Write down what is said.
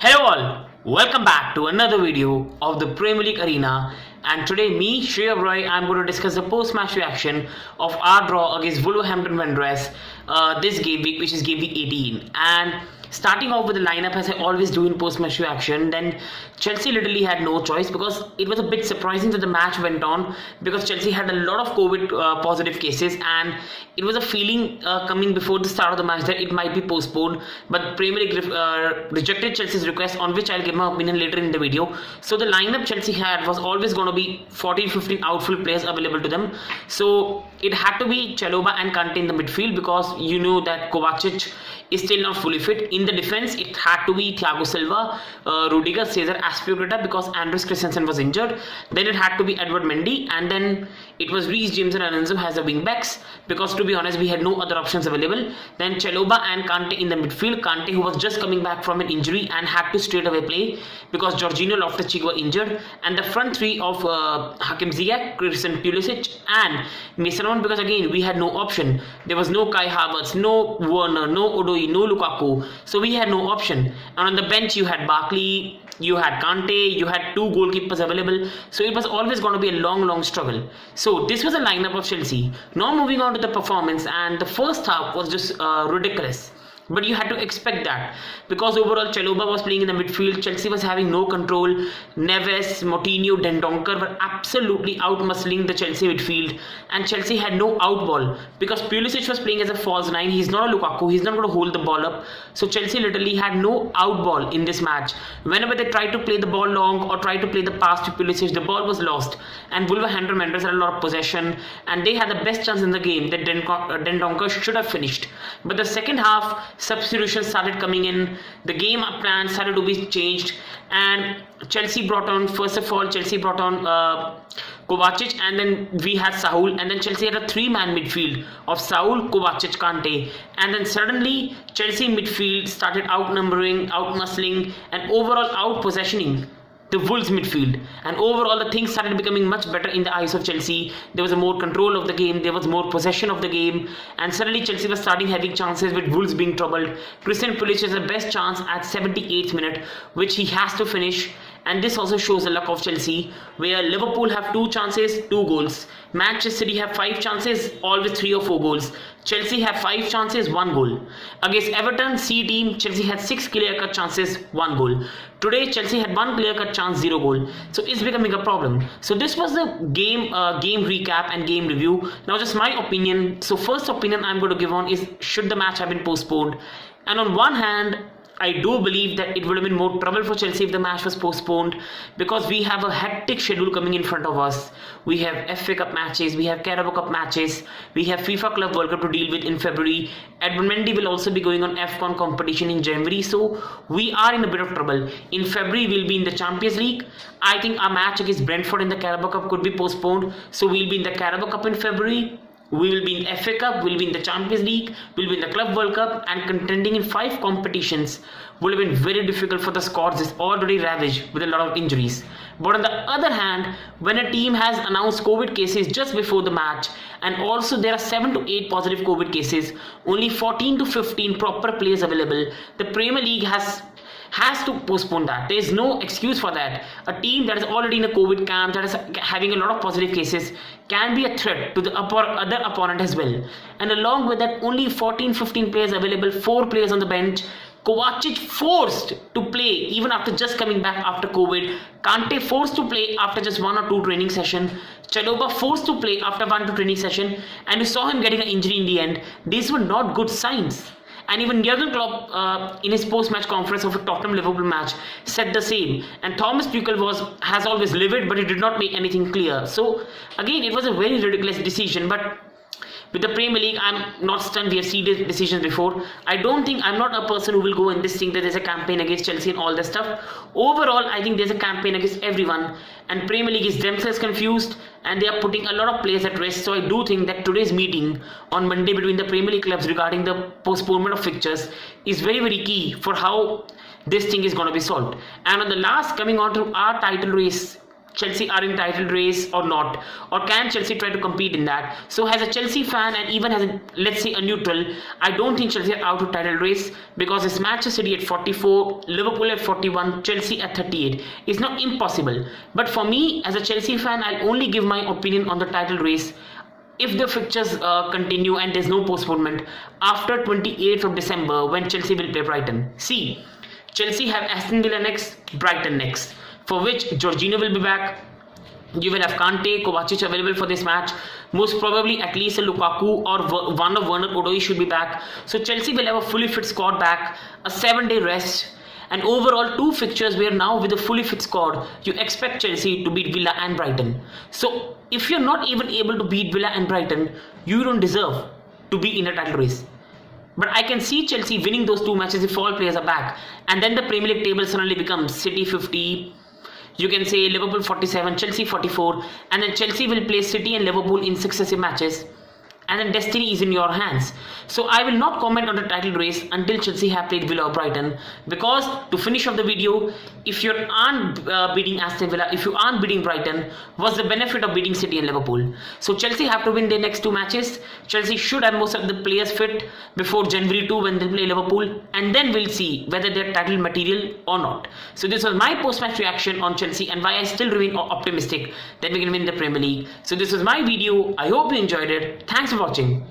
Hello all, welcome back to another video of the Premier League Arena, and today me, Shreya Roy, I'm going to discuss the post-match reaction of our draw against Wolverhampton Wanderers this game week, which is game week 18. And starting off with the lineup as I always do in post-match reaction, then Chelsea literally had no choice because it was a bit surprising that the match went on because Chelsea had a lot of COVID positive cases, and it was a feeling coming before the start of the match that it might be postponed, but Premier League rejected Chelsea's request, on which I'll give my opinion later in the video. So the lineup Chelsea had was always going to be 14-15 outfield players available to them. So it had to be Chalobah and Kante in the midfield because you know that Kovacic is still not fully fit. In the defense, it had to be Thiago Silva, Rudiger, Cesar Azpilicueta because Andreas Christensen was injured. Then it had to be Edward Mendy, and then it was Reece James and Alonso as the wing backs because to be honest we had no other options available. Then Chalobah and Kante in the midfield. Kante, who was just coming back from an injury and had to straight away play because Jorginho, Loftus-Cheek were injured, and the front three of Hakim Ziyech, Christian Pulisic and Mason Mount, because again we had no option. There was no Kai Havertz, no Werner, no Odoi, no Lukaku, so we had no option. And on the bench you had Barkley, you had Kante, you had two goalkeepers available, so it was always going to be a long struggle. So this was a lineup of Chelsea. Now moving on to the performance, and the first half was just ridiculous. But you had to expect that because overall Chalobah was playing in the midfield. Chelsea was having no control. Neves, Moutinho, Dendoncker were absolutely out-muscling the Chelsea midfield, and Chelsea had no out ball because Pulisic was playing as a false nine. He's not a Lukaku. He's not going to hold the ball up. So Chelsea literally had no out ball in this match. Whenever they tried to play the ball long or tried to play the pass to Pulisic, the ball was lost. And Wolverhampton Wanderers had a lot of possession, and they had the best chance in the game that Dendoncker should have finished. But the second half, substitutions started coming in, the game plan started to be changed, and Chelsea brought on Kovacic, and then we had Saul, and then Chelsea had a three-man midfield of Saul, Kovacic, Kante, and then suddenly Chelsea midfield started outnumbering, outmuscling, and overall out-possessioning the Wolves midfield, and overall the things started becoming much better in the eyes of Chelsea. There was a more control of the game, there was more possession of the game, and suddenly Chelsea was starting having chances with Wolves being troubled. Christian Pulisic has the best chance at 78th minute, which he has to finish, and this also shows the luck of Chelsea, where Liverpool have 2 chances, 2 goals. Manchester City have 5 chances, all with 3 or 4 goals. Chelsea have 5 chances, 1 goal. Against Everton, C team, Chelsea had 6 clear-cut chances, 1 goal. Today, Chelsea had 1 clear-cut chance, 0 goal. So it's becoming a problem. So this was the game recap and game review. Now just my opinion. So first opinion I'm going to give on is, should the match have been postponed? And on one hand, I do believe that it would have been more trouble for Chelsea if the match was postponed because we have a hectic schedule coming in front of us. We have FA Cup matches, we have Carabao Cup matches, we have FIFA Club World Cup to deal with in February. Edmund Mendy will also be going on AFCON competition in January, so we are in a bit of trouble. In February, we'll be in the Champions League. I think our match against Brentford in the Carabao Cup could be postponed, so we'll be in the Carabao Cup in February. We will be in the FA Cup, we'll be in the Champions League, we'll be in the Club World Cup, and contending in 5 competitions would have been very difficult for the squads. It's already ravaged with a lot of injuries. But on the other hand, when a team has announced COVID cases just before the match, and also there are 7 to 8 positive COVID cases, only 14 to 15 proper players available, the Premier League has to postpone that. There is no excuse for that. A team that is already in a COVID camp, that is having a lot of positive cases, can be a threat to the other opponent as well. And along with that, only 14-15 players available, 4 players on the bench. Kovacic forced to play even after just coming back after COVID. Kante forced to play after just 1 or 2 training session. Chalobah forced to play after 1 or 2 training session, and you saw him getting an injury in the end. These were not good signs. And even Jurgen Klopp, in his post-match conference of a Tottenham-Liverpool match, said the same. And Thomas Tuchel has always livid, but he did not make anything clear. So again, it was a very ridiculous decision. But with the Premier League, I'm not stunned. We have seen these decisions before. I'm not a person who will go and think that there's a campaign against Chelsea and all that stuff. Overall, I think there's a campaign against everyone. And Premier League is themselves confused, and they are putting a lot of players at risk. So I do think that today's meeting on Monday between the Premier League clubs regarding the postponement of fixtures is very key for how this thing is going to be solved. And on the last, coming on to our title race Chelsea are in title race or not, or can Chelsea try to compete in that? So as a Chelsea fan and even as a, let's say, a neutral, I don't think Chelsea are out of title race, because it's Manchester City at 44, Liverpool at 41, Chelsea at 38. It's not impossible, but for me as a Chelsea fan, I'll only give my opinion on the title race if the fixtures continue and there's no postponement after 28th of December, when Chelsea will play Brighton. See, Chelsea have Aston Villa next, Brighton next, for which Jorginho will be back. You will have Kante, Kovacic available for this match. Most probably at least a Lukaku or one of Werner Odoi should be back. So Chelsea will have a fully fit squad back, a 7-day rest, and overall 2 fixtures where now with a fully fit squad, you expect Chelsea to beat Villa and Brighton. So if you're not even able to beat Villa and Brighton, you don't deserve to be in a title race. But I can see Chelsea winning those 2 matches if all players are back. And then the Premier League table suddenly becomes City 50, you can say Liverpool 47, Chelsea 44, and then Chelsea will play City and Liverpool in successive matches. And then destiny is in your hands. So I will not comment on the title race until Chelsea have played Villa or Brighton, because to finish off the video, if you aren't beating Aston Villa, if you aren't beating Brighton, what's the benefit of beating City and Liverpool? So Chelsea have to win their next 2 matches. Chelsea should have most of the players fit before January 2 when they play Liverpool, and then we'll see whether they're title material or not. So this was my post-match reaction on Chelsea and why I still remain optimistic that we can win the Premier League. So this was my video. I hope you enjoyed it. Thanks for watching.